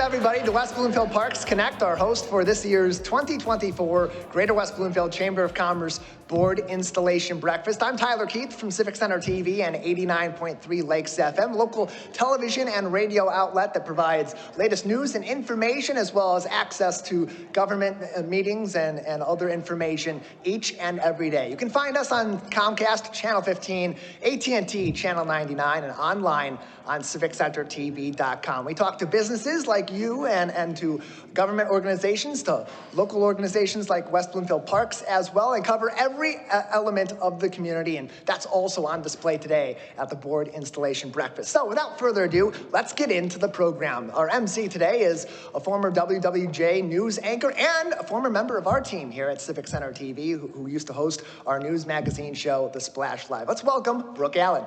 everybody, to West Bloomfield Parks Connect, our host for this year's 2024 Greater West Bloomfield Chamber of Commerce Board Installation Breakfast. I'm Tyler Keith from Civic Center TV and 89.3 Lakes FM, local television and radio outlet that provides latest news and information, as well as access to government meetings and other information each and every day. You can find us on Comcast Channel 15, AT&T Channel 99, and online on civiccentertv.com. We talk to businesses like you and to government organizations, to local organizations like West Bloomfield Parks as well, and cover every element of the community, and that's also on display today at the Board Installation Breakfast. So without further ado, let's get into the program. Our MC today is a former WWJ news anchor and a former member of our team here at Civic Center TV who used to host our news magazine show, The Splash Live. Let's welcome Brooke Allen.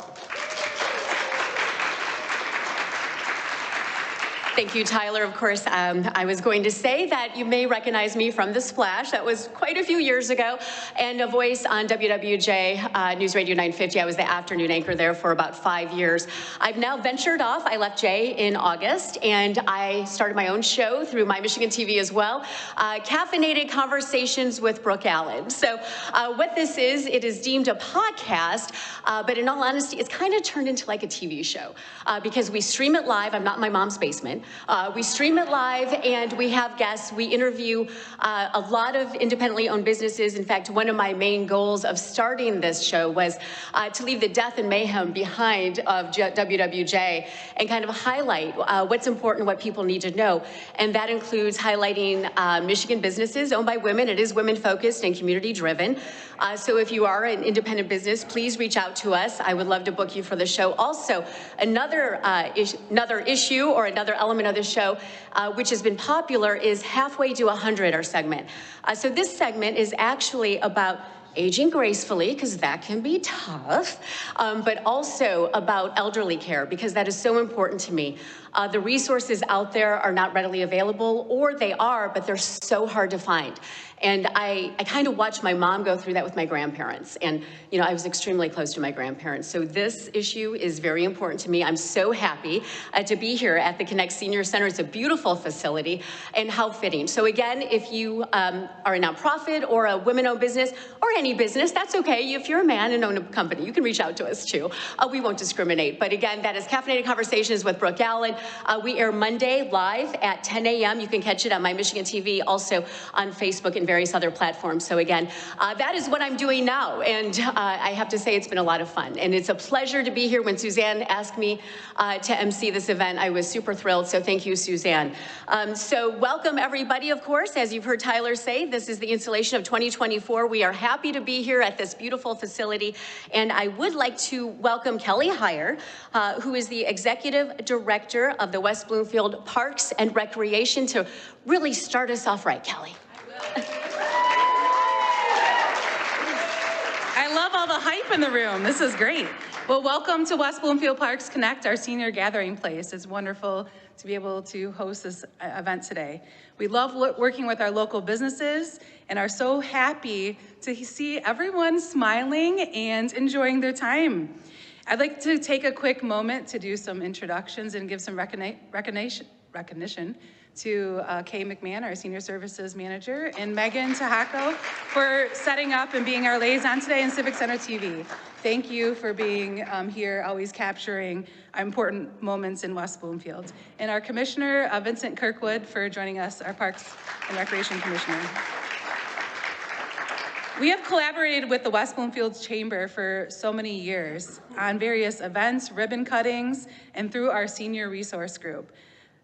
Thank you, Tyler. Of course, I was going to say that you may recognize me from The Splash. That was quite a few years ago, and a voice on WWJ News Radio 950. I was the afternoon anchor there for about 5 years. I've now ventured off. I left Jay in August, and I started my own show through My Michigan TV as well, Caffeinated Conversations with Brooke Allen. So what this is, it is deemed a podcast, but in all honesty, it's kind of turned into like a TV show because we stream it live. I'm not in my mom's basement. We stream it live, and we have guests. We interview a lot of independently owned businesses. In fact, one of my main goals of starting this show was to leave the death and mayhem behind of WWJ and kind of highlight what's important, what people need to know. And that includes highlighting Michigan businesses owned by women. It is women-focused and community-driven. So if you are an independent business, please reach out to us. I would love to book you for the show. Also, another issue or another element of the show, which has been popular, is Halfway to 100, our segment. So this segment is actually about aging gracefully, because that can be tough, but also about elderly care, because that is so important to me. The resources out there are not readily available, or they are, but they're so hard to find. And I kind of watched my mom go through that with my grandparents. And, you know, I was extremely close to my grandparents. So this issue is very important to me. I'm so happy to be here at the Connect Senior Center. It's a beautiful facility, and how fitting. So again, if you are a nonprofit or a women-owned business or any business, that's okay. If you're a man and own a company, you can reach out to us too. We won't discriminate. But again, that is Caffeinated Conversations with Brooke Allen. We air Monday live at 10 a.m. You can catch it on My Michigan TV, also on Facebook and various other platforms. So again, that is what I'm doing now. And I have to say it's been a lot of fun. And it's a pleasure to be here. When Suzanne asked me to MC this event, I was super thrilled. So thank you, Suzanne. So welcome, everybody, of course. As you've heard Tyler say, this is the installation of 2024. We are happy to be here at this beautiful facility. And I would like to welcome Kelly Heyer, who is the Executive Director of the West Bloomfield Parks and Recreation, to really start us off right, Kelly. I love all the hype in the room. This is great. Well, welcome to West Bloomfield Parks Connect, our senior gathering place. It's wonderful to be able to host this event today. We love working with our local businesses and are so happy to see everyone smiling and enjoying their time. I'd like to take a quick moment to do some introductions and give some recognition to Kay McMahon, our Senior Services Manager, and Megan Tahako for setting up and being our liaison today in Civic Center TV. Thank you for being here, always capturing important moments in West Bloomfield. And our Commissioner, Vincent Kirkwood, for joining us, our Parks and Recreation Commissioner. We have collaborated with the West Bloomfield Chamber for so many years on various events, ribbon cuttings, and through our senior resource group.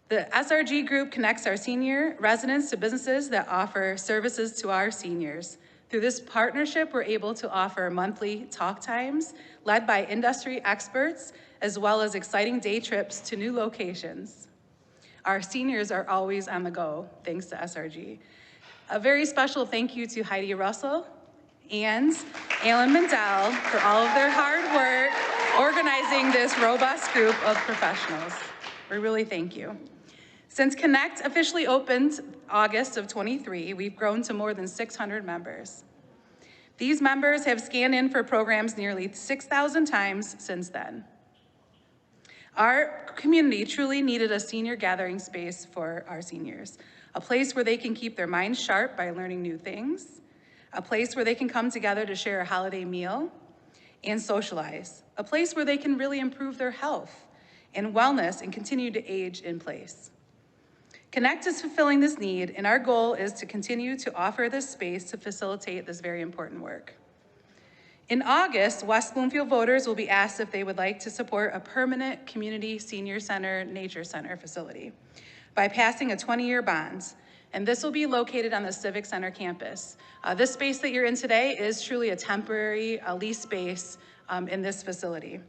The SRG group connects our senior residents to businesses that offer services to our seniors. Through this partnership, we're able to offer monthly talk times led by industry experts, as well as exciting day trips to new locations. Our seniors are always on the go, thanks to SRG. A very special thank you to Heidi Russell and Alan Mendel for all of their hard work organizing this robust group of professionals. We really thank you. Since Connect officially opened August of 23, we've grown to more than 600 members. These members have scanned in for programs nearly 6,000 times since then. Our community truly needed a senior gathering space for our seniors, a place where they can keep their minds sharp by learning new things, a place where they can come together to share a holiday meal and socialize, a place where they can really improve their health and wellness and continue to age in place. Connect is fulfilling this need, and our goal is to continue to offer this space to facilitate this very important work. In August, West Bloomfield voters will be asked if they would like to support a permanent community senior center, nature center facility by passing a 20-year bond, and this will be located on the Civic Center campus. This space that you're in today is truly a temporary lease space in this facility.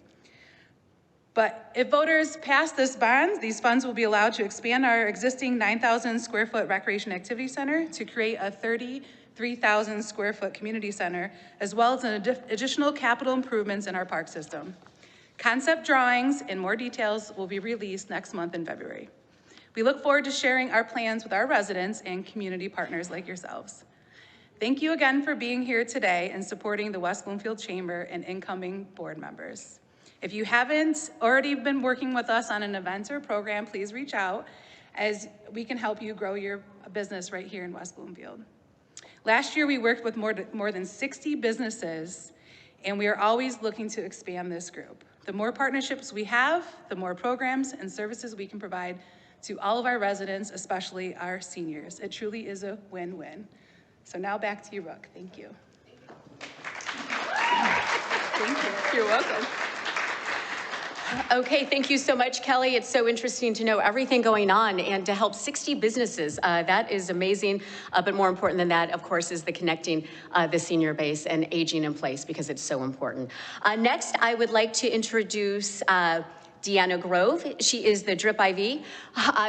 But if voters pass this bond, these funds will be allowed to expand our existing 9,000 square foot recreation activity center to create a 33,000 square foot community center, as well as an additional capital improvements in our park system. Concept drawings and more details will be released next month in February. We look forward to sharing our plans with our residents and community partners like yourselves. Thank you again for being here today and supporting the West Bloomfield Chamber and incoming board members. If you haven't already been working with us on an event or program, please reach out as we can help you grow your business right here in West Bloomfield. Last year, we worked with more than 60 businesses, and we are always looking to expand this group. The more partnerships we have, the more programs and services we can provide to all of our residents, especially our seniors. It truly is a win-win. So now back to you, Brooke. Thank you. Thank you. You're welcome. Okay, thank you so much, Kelly. It's so interesting to know everything going on and to help 60 businesses. That is amazing, but more important than that, of course, is the connecting the senior base and aging in place, because it's so important. Next, I would like to introduce Deanna Grove. She is the Drip IV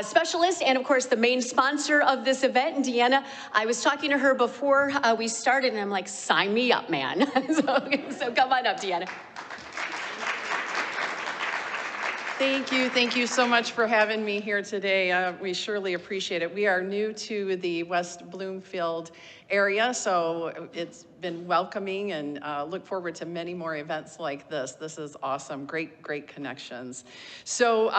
specialist and, of course, the main sponsor of this event. And Deanna, I was talking to her before we started, and I'm like, sign me up, man. So come on up, Deanna. Thank you so much for having me here today. We surely appreciate it. We are new to the West Bloomfield area, so it's been welcoming, and look forward to many more events like this. This is awesome, great connections. So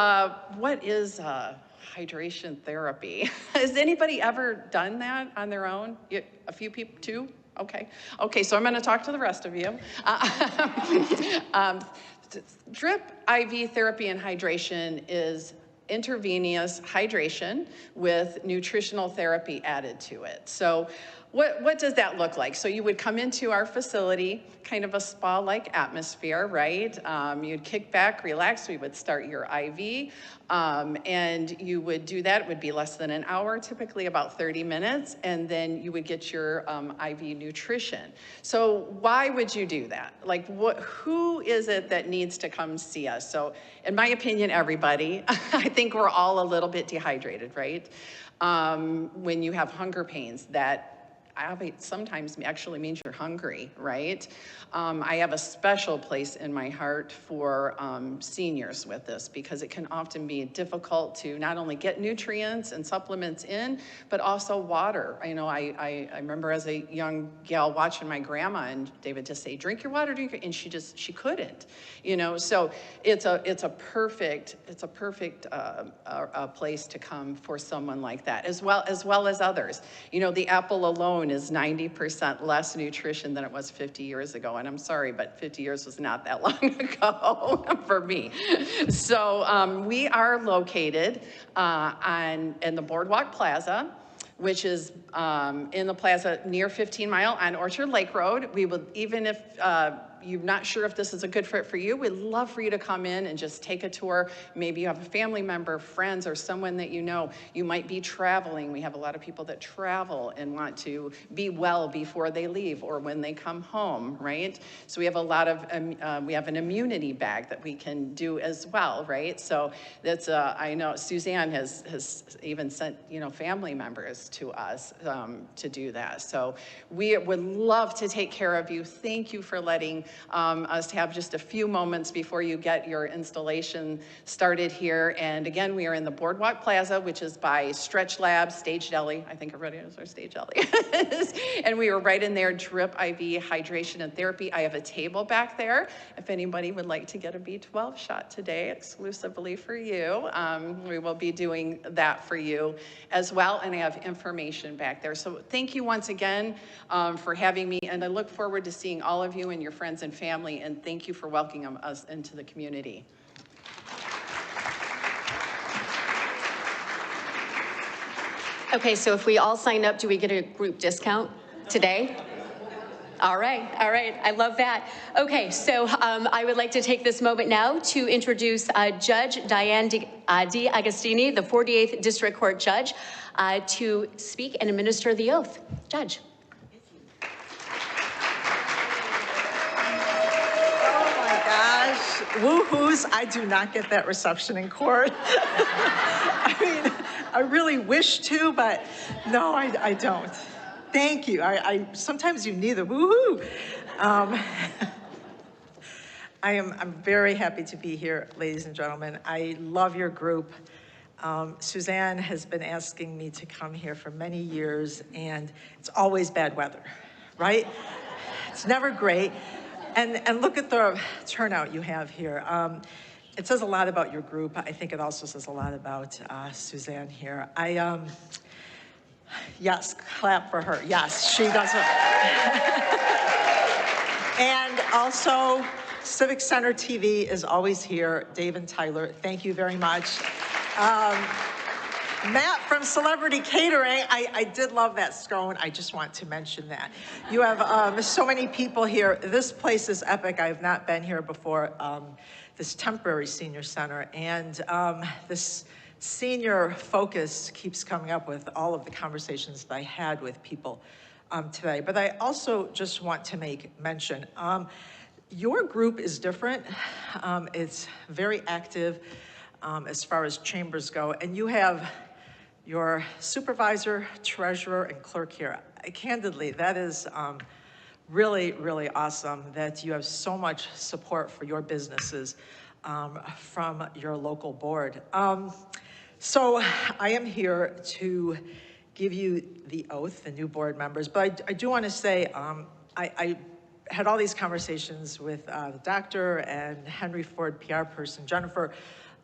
what is hydration therapy? Has anybody ever done that on their own? A few people, too? Okay, so I'm gonna talk to the rest of you. Drip IV therapy and hydration is intravenous hydration with nutritional therapy added to it. So what does that look like? So you would come into our facility, kind of a spa-like atmosphere, right? You'd kick back, relax, we would start your IV, and you would do that. It would be less than an hour, typically about 30 minutes, and then you would get your IV nutrition. So why would you do that? Like, who is it that needs to come see us? So in my opinion, everybody. I think we're all a little bit dehydrated, right? When you have hunger pains, that sometimes actually means you're hungry, right? I have a special place in my heart for seniors with this, because it can often be difficult to not only get nutrients and supplements in, but also water. I remember as a young gal watching my grandma, and they would just say, drink your water, and she couldn't, so it's a perfect place to come for someone like that, as well as others. The apple alone is 90% less nutrition than it was 50 years ago. And I'm sorry, but 50 years was not that long ago for me. So we are located in the Boardwalk Plaza, which is in the plaza near 15 Mile on Orchard Lake Road. We would, even if you're not sure if this is a good fit for you, we'd love for you to come in and just take a tour. Maybe you have a family member, friends, or someone that you know. You might be traveling. We have a lot of people that travel and want to be well before they leave or when they come home, right? So we have a lot of, we have an immunity bag that we can do as well, right? So that's, I know Suzanne has even sent, family members to us to do that. So we would love to take care of you. Thank you for letting us to have just a few moments before you get your installation started here. And again, we are in the Boardwalk Plaza, which is by Stretch Lab, Stage Deli. I think everybody knows where Stage Deli is. And we are right in there, drip, IV, hydration, and therapy. I have a table back there. If anybody would like to get a B12 shot today, exclusively for you, we will be doing that for you as well. And I have information back there. So thank you once again for having me. And I look forward to seeing all of you and your friends and family. And thank you for welcoming us into the community. Okay, so if we all sign up, do we get a group discount today? All right, I love that. Okay, so I would like to take this moment now to introduce Judge Diane D'Agostini, the 48th District Court Judge, to speak and administer the oath. Judge. Oh my gosh, woo-hoos, I do not get that reception in court. I mean, I really wish to, but no, I don't. Thank you. Sometimes you need the woo-hoo. I'm very happy to be here, ladies and gentlemen. I love your group. Suzanne has been asking me to come here for many years, and it's always bad weather, right? It's never great. And look at the turnout you have here. It says a lot about your group. I think it also says a lot about Suzanne here. Yes, clap for her. Yes, she does it. And also, Civic Center TV is always here. Dave and Tyler, thank you very much. Matt from Celebrity Catering, I did love that scone. I just want to mention that. You have so many people here. This place is epic. I have not been here before, this temporary senior center. And this senior focus keeps coming up with all of the conversations that I had with people today. But I also just want to make mention, your group is different. It's very active as far as chambers go. And you have your supervisor, treasurer, and clerk here. Candidly, that is really, really awesome that you have so much support for your businesses from your local board. So I am here to give you the oath, the new board members, but I do want to say I had all these conversations with the doctor and Henry Ford PR person, Jennifer,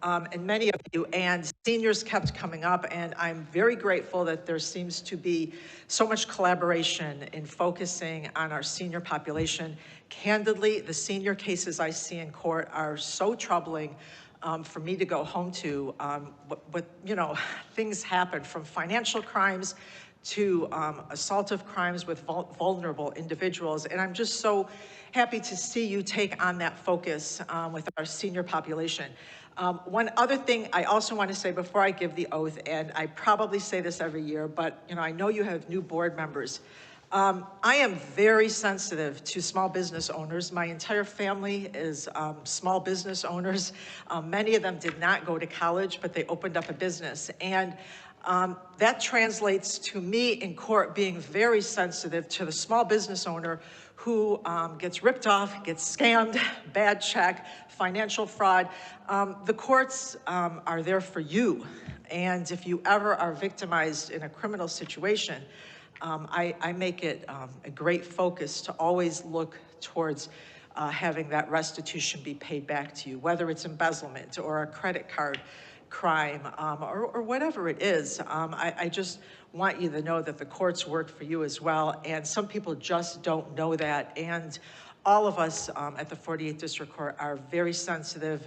and many of you, and seniors kept coming up, and I'm very grateful that there seems to be so much collaboration in focusing on our senior population. Candidly, the senior cases I see in court are so troubling for me to go home to. But you know, things happen from financial crimes to assaultive crimes with vulnerable individuals. And I'm just so happy to see you take on that focus with our senior population. One other thing I also want to say before I give the oath, and I probably say this every year, but you know, I know you have new board members. I am very sensitive to small business owners. My entire family is small business owners. Many of them did not go to college, but they opened up a business. And that translates to me in court being very sensitive to the small business owner who gets ripped off, gets scammed, bad check, financial fraud. The courts are there for you. And if you ever are victimized in a criminal situation, I make it a great focus to always look towards having that restitution be paid back to you, whether it's embezzlement or a credit card crime or whatever it is. I just want you to know that the courts work for you as well, and some people just don't know that. And all of us at the 48th District Court are very sensitive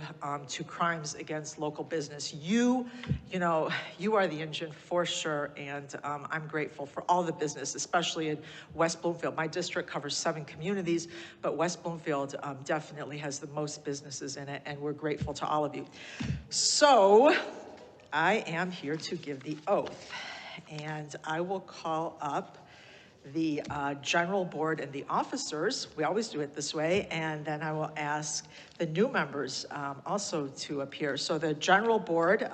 to crimes against local business. You know, you are the engine for sure, and I'm grateful for all the business, especially in West Bloomfield. My district covers 7 communities, but West Bloomfield definitely has the most businesses in it, and we're grateful to all of you. So I am here to give the oath, and I will call up the general board and the officers. We always do it this way, and then I will ask the new members also to appear. So the general board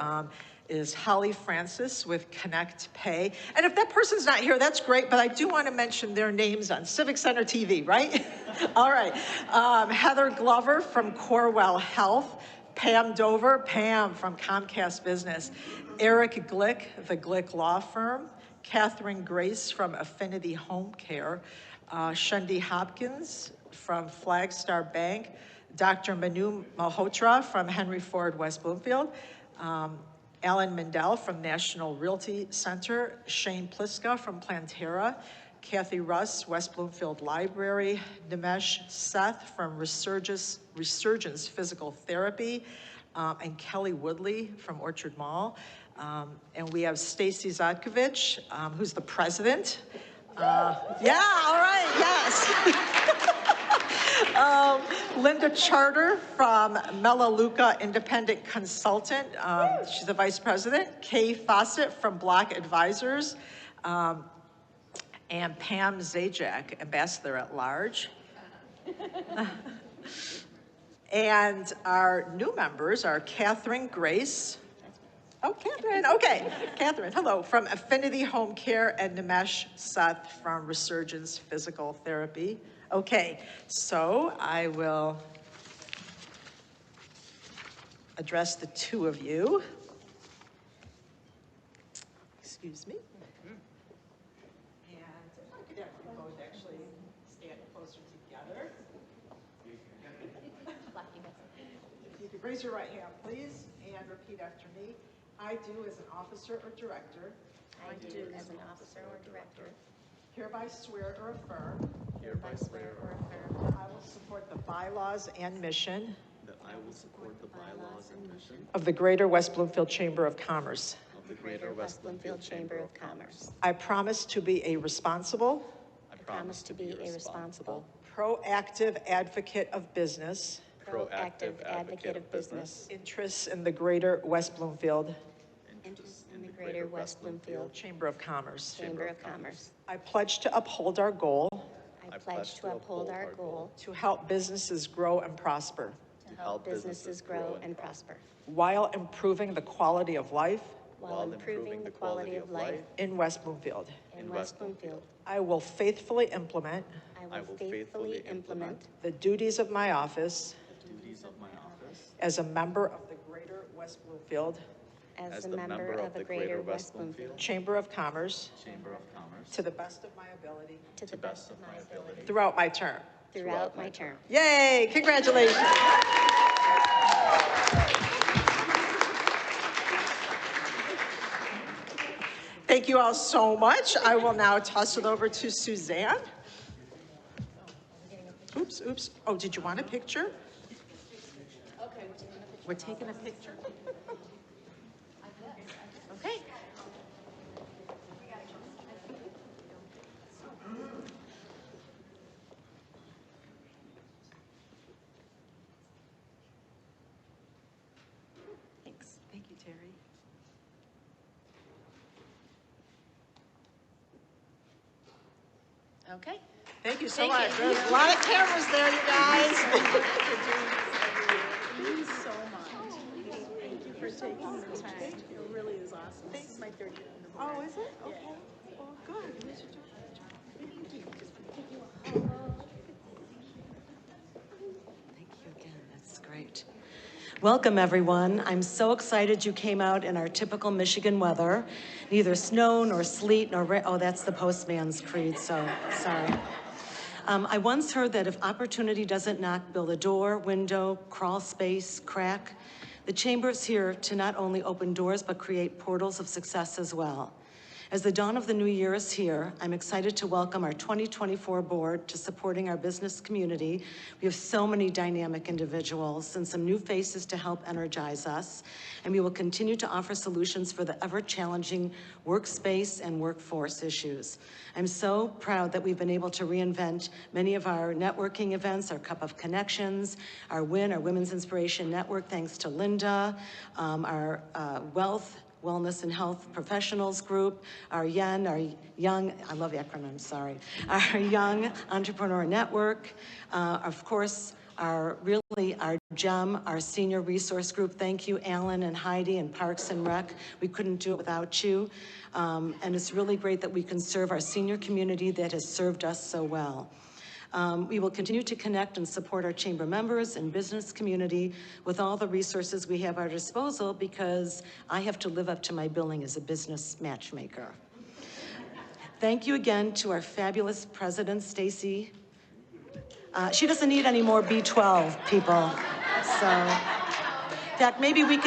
is Holly Francis with Connect Pay. And if that person's not here, that's great, but I do want to mention their names on Civic Center TV, right? All right. Heather Glover from Corewell Health, Pam Dover, Pam from Comcast Business, Eric Glick, the Glick Law Firm, Catherine Grace from Affinity Home Care, Shundi Hopkins from Flagstar Bank, Dr. Manu Malhotra from Henry Ford West Bloomfield, Alan Mindell from National Realty Center, Shane Pliska from Plantera, Kathy Russ, West Bloomfield Library, Nimesh Seth from Resurgence Physical Therapy, and Kelly Woodley from Orchard Mall. And we have Stacie Zotkovich, who's the president. Yeah, all right, yes. Linda Charter from Melaleuca Independent Consultant. She's the vice president. Kay Fawcett from Block Advisors. And Pam Zajac, ambassador at large. And our new members are Catherine Grace. Oh, Catherine, okay. Catherine, hello, from Affinity Home Care, and Nimesh Seth from Resurgence Physical Therapy. Okay, so I will address the two of you. Excuse me. And if I could have you both actually stand closer together. If you could raise your right hand, please, and repeat after me. I do as an officer or director. I do as an officer or director. Hereby swear or affirm. Hereby swear or affirm. That I will support the bylaws and mission. That I will support the bylaws and mission Of the Greater West Bloomfield Chamber of Commerce. of the Greater West Bloomfield Chamber of Commerce. I promise to be a responsible, I promise to be a responsible, proactive advocate of business proactive advocate of business, interests in the Greater West Bloomfield interests in the Greater West Bloomfield Chamber of Commerce. Chamber of Commerce. I pledge to uphold our goal I pledge to uphold our goal to help businesses grow and prosper to help businesses grow and prosper, while improving the quality of life while improving the quality of life in West Bloomfield. in West Bloomfield. I will faithfully implement I will faithfully implement the duties of my office Duties of my office as a member of the Greater West Bloomfield as a member of the Greater West Bloomfield Chamber of Commerce Chamber of Commerce to the best of my ability to the best of my ability throughout my term. throughout my term. Yay, congratulations. Thank you all so much. I will now toss it over to Suzanne. Oops. Oh, did you want a picture? Okay, we're taking a picture. Okay. Thanks. Thank you, Terry. Okay. Thank you so much. There's a lot of cameras there, you guys. Thank you so much. Thank you for taking the time. It really is awesome. This is my third year on the board. Oh, is it? Okay. Well, good. Thank you again, that's great. Welcome, everyone. I'm so excited you came out in our typical Michigan weather. Neither snow nor sleet nor rain. Oh, that's the postman's creed, so sorry. I once heard that if opportunity doesn't knock, build a door, window, crawl space, crack. The Chamber's here to not only open doors, but create portals of success as well. As the dawn of the new year is here, I'm excited to welcome our 2024 board to supporting our business community. We have so many dynamic individuals and some new faces to help energize us, and we will continue to offer solutions for the ever-challenging workspace and workforce issues. I'm so proud that we've been able to reinvent many of our networking events, our Cup of Connections, our WIN, our Women's Inspiration Network, thanks to Linda, our Wellness and Health Professionals Group, our young, I love acronyms, sorry, our Young Entrepreneur Network, of course, really our gem, our senior resource group. Thank you, Alan and Heidi and Parks and Rec. We couldn't do it without you. And it's really great that we can serve our senior community that has served us so well. We will continue to connect and support our chamber members and business community with all the resources we have at our disposal, because I have to live up to my billing as a business matchmaker. Thank you again to our fabulous President Stacie. She doesn't need any more B12 people, so. In fact, maybe we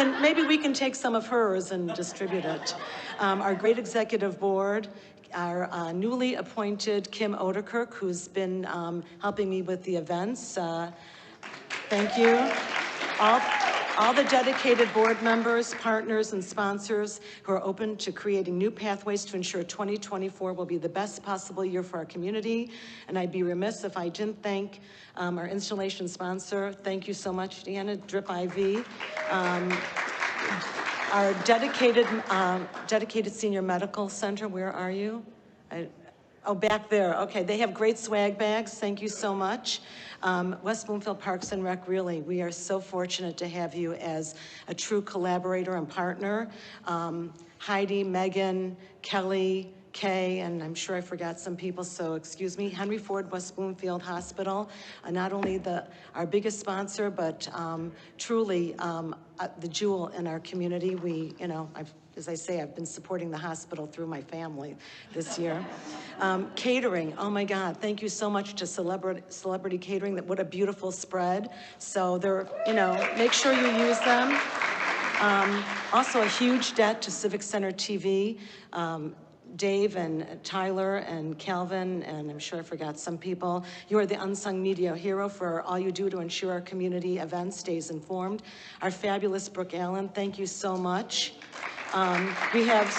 can take some of hers and distribute it. Our great executive board, our newly appointed Kim Odekirk, who's been helping me with the events. Thank you. All the dedicated board members, partners, and sponsors who are open to creating new pathways to ensure 2024 will be the best possible year for our community. And I'd be remiss if I didn't thank our installation sponsor. Thank you so much, Deanna, Drip IV. Our dedicated senior medical center, where are you? Oh, back there. Okay, they have great swag bags. Thank you so much. West Bloomfield Parks and Rec, really, we are so fortunate to have you as a true collaborator and partner. Heidi, Megan, Kelly, Kay, and I'm sure I forgot some people, so excuse me. Henry Ford West Bloomfield Hospital, not only our biggest sponsor, but truly the jewel in our community. As I say, I've been supporting the hospital through my family this year. Catering, oh my God, thank you so much to Celebrity Catering. What a beautiful spread. So make sure you use them. Also a huge debt to Civic Center TV. Dave and Tyler and Calvin, and I'm sure I forgot some people. You are the unsung media hero for all you do to ensure our community event stays informed. Our fabulous Brooke Allen, thank you so much. We have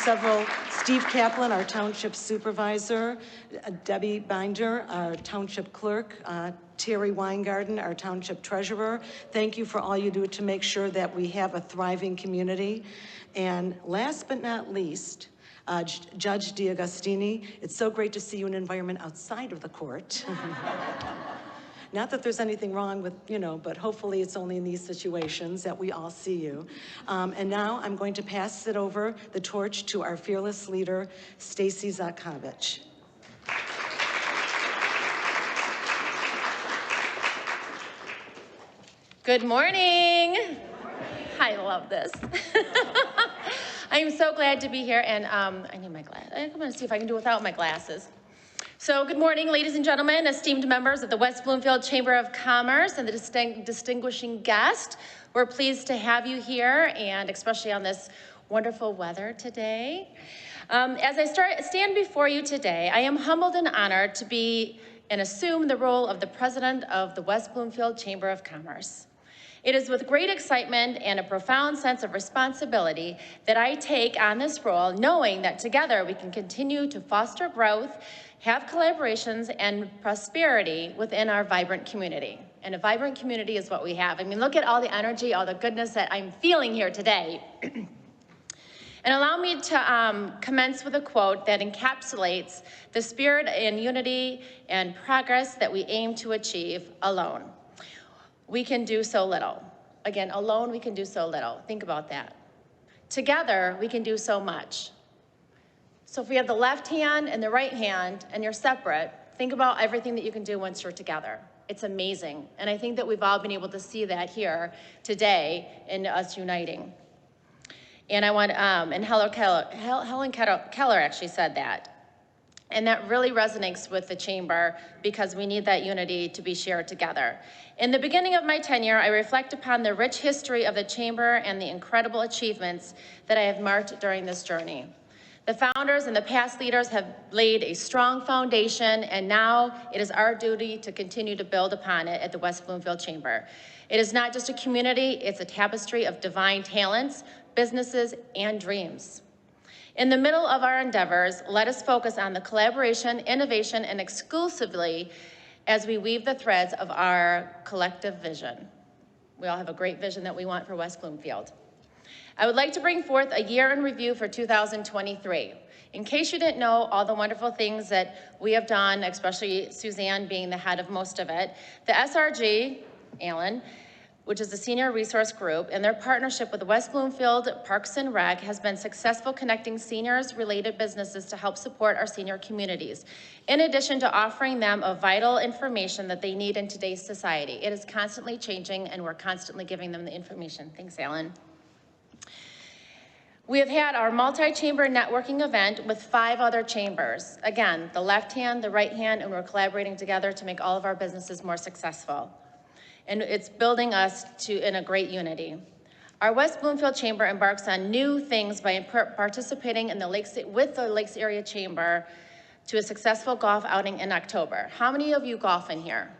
Steve Kaplan, our township supervisor, Debbie Binder, our township clerk, Terry Weingarten, our township treasurer. Thank you for all you do to make sure that we have a thriving community. And last but not least, Judge D'Agostini, it's so great to see you in an environment outside of the court. Not that there's anything wrong with, but hopefully it's only in these situations that we all see you. And now I'm going to pass the torch to our fearless leader, Stacie Zotkovich. Good morning. I love this. I am so glad to be here, and I need my glasses. I'm going to see if I can do without my glasses. So good morning, ladies and gentlemen, esteemed members of the West Bloomfield Chamber of Commerce and the distinguishing guest. We're pleased to have you here, and especially on this wonderful weather today. As I stand before you today, I am humbled and honored to be and assume the role of the president of the West Bloomfield Chamber of Commerce. It is with great excitement and a profound sense of responsibility that I take on this role, knowing that together we can continue to foster growth, have collaborations and prosperity within our vibrant community. And a vibrant community is what we have. I mean, look at all the energy, all the goodness that I'm feeling here today. And allow me to commence with a quote that encapsulates the spirit and unity and progress that we aim to achieve alone. We can do so little. Again, alone we can do so little. Think about that. Together, we can do so much. So if we have the left hand and the right hand and you're separate, think about everything that you can do once you're together. It's amazing. And I think that we've all been able to see that here today in us uniting. And I want, and Helen Keller actually said that. And that really resonates with the chamber because we need that unity to be shared together. In the beginning of my tenure, I reflect upon the rich history of the chamber and the incredible achievements that I have marked during this journey. The founders and the past leaders have laid a strong foundation, and now it is our duty to continue to build upon it at the West Bloomfield Chamber. It is not just a community, it's a tapestry of divine talents, businesses, and dreams. In the middle of our endeavors, let us focus on the collaboration, innovation, and exclusively as we weave the threads of our collective vision. We all have a great vision that we want for West Bloomfield. I would like to bring forth a year in review for 2023. In case you didn't know all the wonderful things that we have done, especially Suzanne being the head of most of it, the SRG Allen, which is the senior resource group, and their partnership with the West Bloomfield Parks and Rec has been successful connecting seniors-related businesses to help support our senior communities, in addition to offering them a vital information that they need in today's society. It is constantly changing, and we're constantly giving them the information. Thanks, Alan. We have had our multi-chamber networking event with 5 other chambers. Again, the left hand, the right hand, and we're collaborating together to make all of our businesses more successful. And it's building us in a great unity. Our West Bloomfield Chamber embarks on new things by participating in with the Lakes Area Chamber to a successful golf outing in October. How many of you golf in here?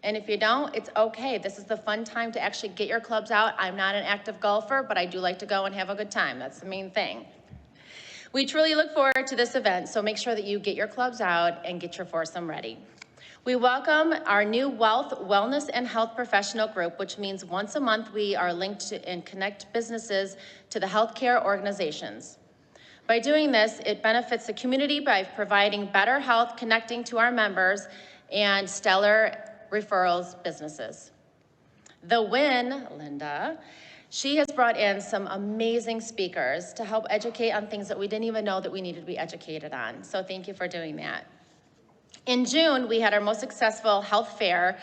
And if you don't, it's okay. This is the fun time to actually get your clubs out. I'm not an active golfer, but I do like to go and have a good time. That's the main thing. We truly look forward to this event, so make sure that you get your clubs out and get your foursome ready. We welcome our new Wealth, Wellness, and Health Professional Group, which means once a month we are linked to and connect businesses to the healthcare organizations. By doing this, it benefits the community by providing better health, connecting to our members, and stellar referrals businesses. The win, Linda, she has brought in some amazing speakers to help educate on things that we didn't even know that we needed to be educated on. So thank you for doing that. In June, we had our most successful health fair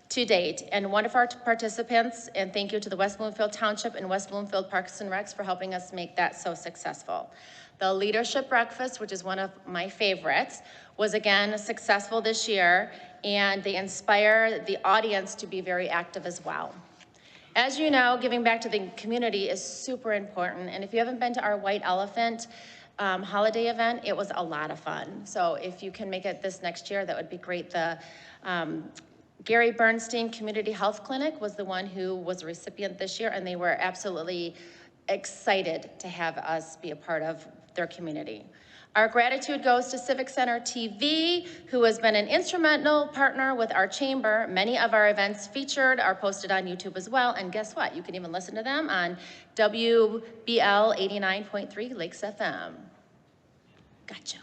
to date, and one of our participants, and thank you to the West Bloomfield Township and West Bloomfield Parks and Recs for helping us make that so successful. The leadership breakfast, which is one of my favorites, was again successful this year, and they inspire the audience to be very active as well. As you know, giving back to the community is super important, and if you haven't been to our White Elephant holiday event, it was a lot of fun. So if you can make it this next year, that would be great. The Gary Bernstein Community Health Clinic was the one who was a recipient this year, and they were absolutely excited to have us be a part of their community. Our gratitude goes to Civic Center TV, who has been an instrumental partner with our chamber. Many of our events featured are posted on YouTube as well, and guess what? You can even listen to them on WBL 89.3 Lakes FM. Gotcha.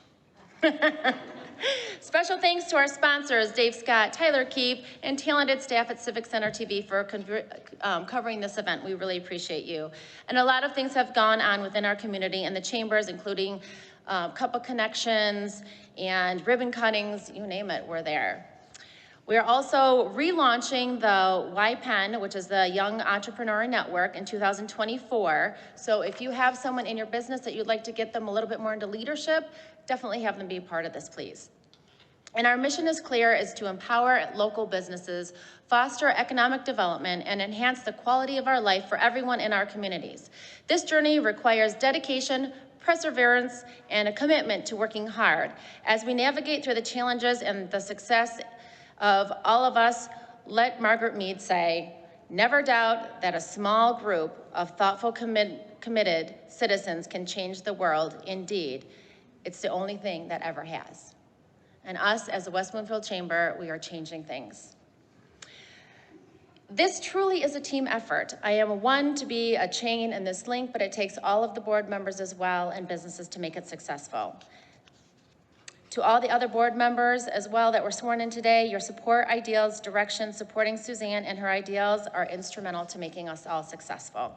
Special thanks to our sponsors, Dave Scott, Tyler Keefe, and talented staff at Civic Center TV for covering this event. We really appreciate you. And a lot of things have gone on within our community and the chambers, including couple connections and ribbon cuttings, you name it, we're there. We're also relaunching the YPEN, which is the Young Entrepreneur Network, in 2024. So if you have someone in your business that you'd like to get them a little bit more into leadership, definitely have them be a part of this, please. And our mission is clear, is to empower local businesses, foster economic development, and enhance the quality of our life for everyone in our communities. This journey requires dedication, perseverance, and a commitment to working hard. As we navigate through the challenges and the success of all of us, let Margaret Mead say, never doubt that a small group of thoughtful, committed citizens can change the world. Indeed, it's the only thing that ever has. And us, as the West Bloomfield Chamber, we are changing things. This truly is a team effort. I am one to be a chain in this link, but it takes all of the board members as well and businesses to make it successful. To all the other board members as well that were sworn in today, your support, ideals, direction, supporting Suzanne and her ideals are instrumental to making us all successful.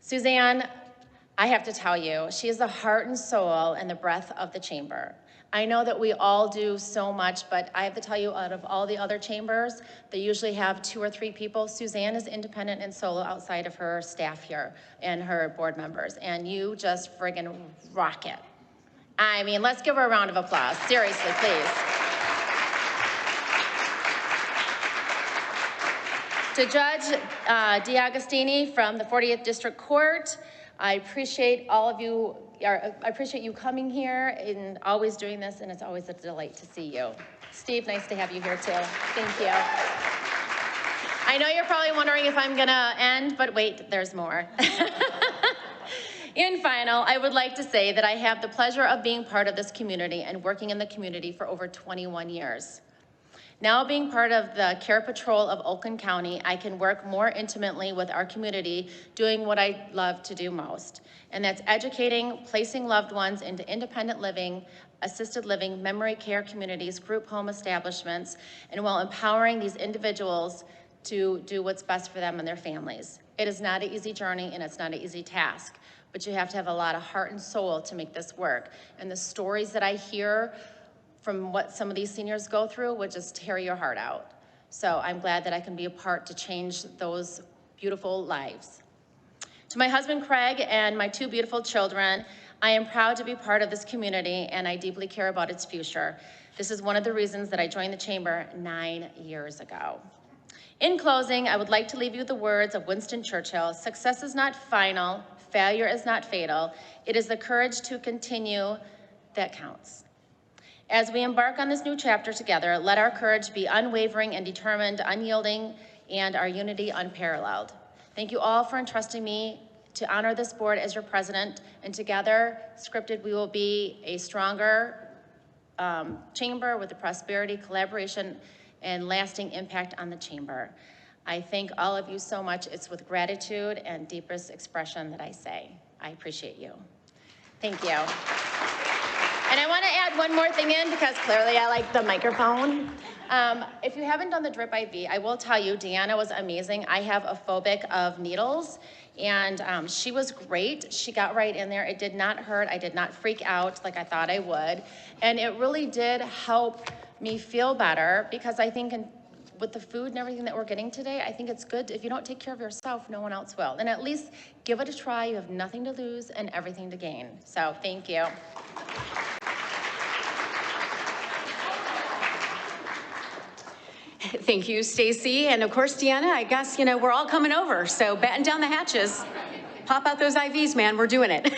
Suzanne, I have to tell you, she is the heart and soul and the breath of the chamber. I know that we all do so much, but I have to tell you, out of all the other chambers, they usually have 2 or 3 people. Suzanne is independent and solo outside of her staff here and her board members, and you just friggin' rock it. I mean, let's give her a round of applause. Seriously, please. To Judge D'Agostini from the 40th District Court, I appreciate all of you. I appreciate you coming here and always doing this, and it's always a delight to see you. Steve, nice to have you here too. Thank you. I know you're probably wondering if I'm gonna end, but wait, there's more. In final, I would like to say that I have the pleasure of being part of this community and working in the community for over 21 years. Now being part of the Care Patrol of Oakland County, I can work more intimately with our community, doing what I love to do most. And that's educating, placing loved ones into independent living, assisted living, memory care communities, group home establishments, and while empowering these individuals to do what's best for them and their families. It is not an easy journey and it's not an easy task, but you have to have a lot of heart and soul to make this work. And the stories that I hear from what some of these seniors go through would just tear your heart out. So I'm glad that I can be a part to change those beautiful lives. To my husband, Craig, and my 2 beautiful children, I am proud to be part of this community and I deeply care about its future. This is one of the reasons that I joined the Chamber 9 years ago. In closing, I would like to leave you with the words of Winston Churchill: success is not final, failure is not fatal. It is the courage to continue that counts. As we embark on this new chapter together, let our courage be unwavering and determined, unyielding, and our unity unparalleled. Thank you all for entrusting me to honor this board as your president, and together, scripted, we will be a stronger chamber with the prosperity, collaboration, and lasting impact on the chamber. I thank all of you so much. It's with gratitude and deepest expression that I say, I appreciate you. Thank you. And I want to add one more thing in because clearly I like the microphone. If you haven't done the drip IV, I will tell you, Deanna was amazing. I have a phobic of needles, and she was great. She got right in there. It did not hurt. I did not freak out like I thought I would. And it really did help me feel better because I think with the food and everything that we're getting today, I think it's good. If you don't take care of yourself, no one else will. And at least give it a try. You have nothing to lose and everything to gain. So thank you. Thank you, Stacie. And of course, Deanna, I guess, we're all coming over. So batten down the hatches. Pop out those IVs, man. We're doing it.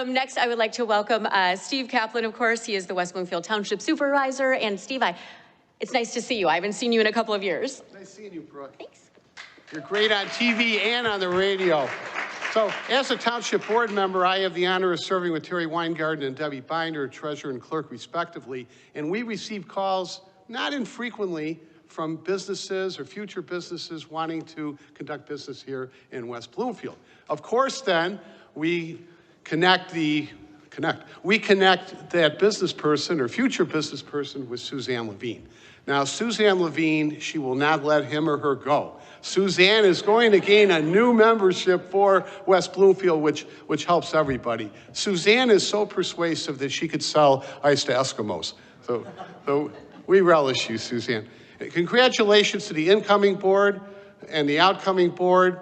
Next, I would like to welcome Steve Kaplan, of course. He is the West Bloomfield Township Supervisor. And Steve, it's nice to see you. I haven't seen you in a couple of years. Nice seeing you, Brooke. Thanks. You're great on TV and on the radio. So, as a township board member, I have the honor of serving with Terry Weingarten and Debbie Binder, treasurer and clerk, respectively. And we receive calls not infrequently from businesses or future businesses wanting to conduct business here in West Bloomfield. Of course, then, we connect that business person or future business person with Suzanne Levine. Now, Suzanne Levine, she will not let him or her go. Suzanne is going to gain a new membership for West Bloomfield, which helps everybody. Suzanne is so persuasive that she could sell ice to Eskimos. So we relish you, Suzanne. Congratulations to the incoming board and the outcoming board.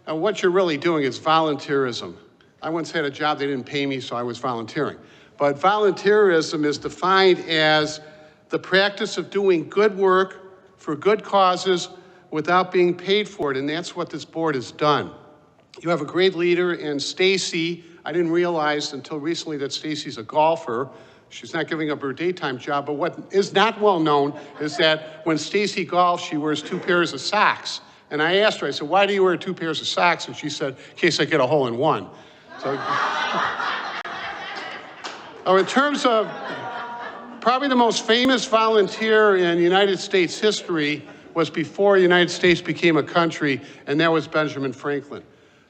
And what you're really doing is volunteerism. I once had a job, they didn't pay me, so I was volunteering. But volunteerism is defined as the practice of doing good work for good causes without being paid for it, and that's what this board has done. You have a great leader in Stacie. I didn't realize until recently that Stacie's a golfer. She's not giving up her daytime job, but what is not well known is that when Stacie golfs, she wears 2 pairs of socks. And I asked her, I said, why do you wear 2 pairs of socks? And she said, in case I get a hole in one. So, in terms of probably the most famous volunteer in United States history was before the United States became a country, and that was Benjamin Franklin.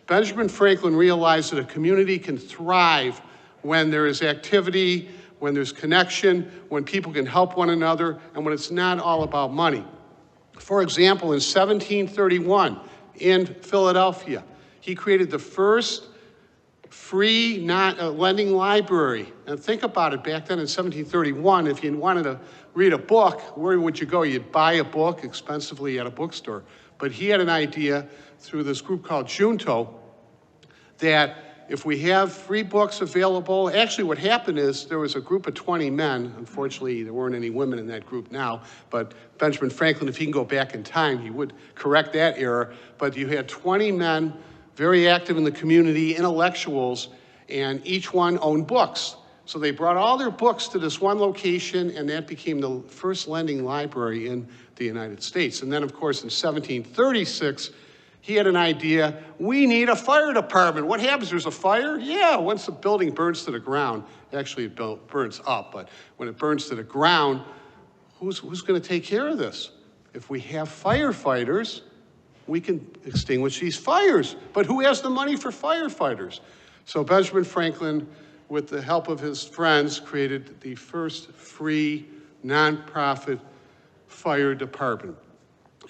Benjamin Franklin realized that a community can thrive when there is activity, when there's connection, when people can help one another, and when it's not all about money. For example, in 1731, in Philadelphia, he created the first free lending library. And think about it, back then in 1731, if you wanted to read a book, where would you go? You'd buy a book expensively at a bookstore. But he had an idea through this group called Junto that if we have free books available, actually what happened is there was a group of 20 men. Unfortunately, there weren't any women in that group now, but Benjamin Franklin, if he can go back in time, he would correct that error. But you had 20 men, very active in the community, intellectuals, and each one owned books. So they brought all their books to this one location, and that became the first lending library in the United States. And then, of course, in 1736, he had an idea, we need a fire department. What happens, there's a fire? Yeah, once the building burns to the ground, actually it burns up, but when it burns to the ground, who's going to take care of this? If we have firefighters, we can extinguish these fires. But who has the money for firefighters? So Benjamin Franklin, with the help of his friends, created the first free, nonprofit fire department.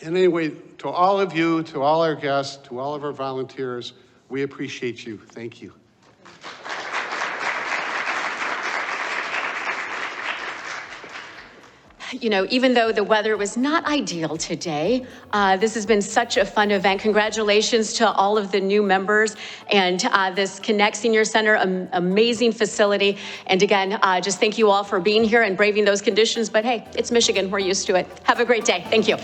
And anyway, to all of you, to all our guests, to all of our volunteers, we appreciate you. Thank you. You know, even though the weather was not ideal today, this has been such a fun event. Congratulations to all of the new members and this Connect Senior Center, amazing facility. And again, just thank you all for being here and braving those conditions. But hey, it's Michigan, we're used to it. Have a great day. Thank you.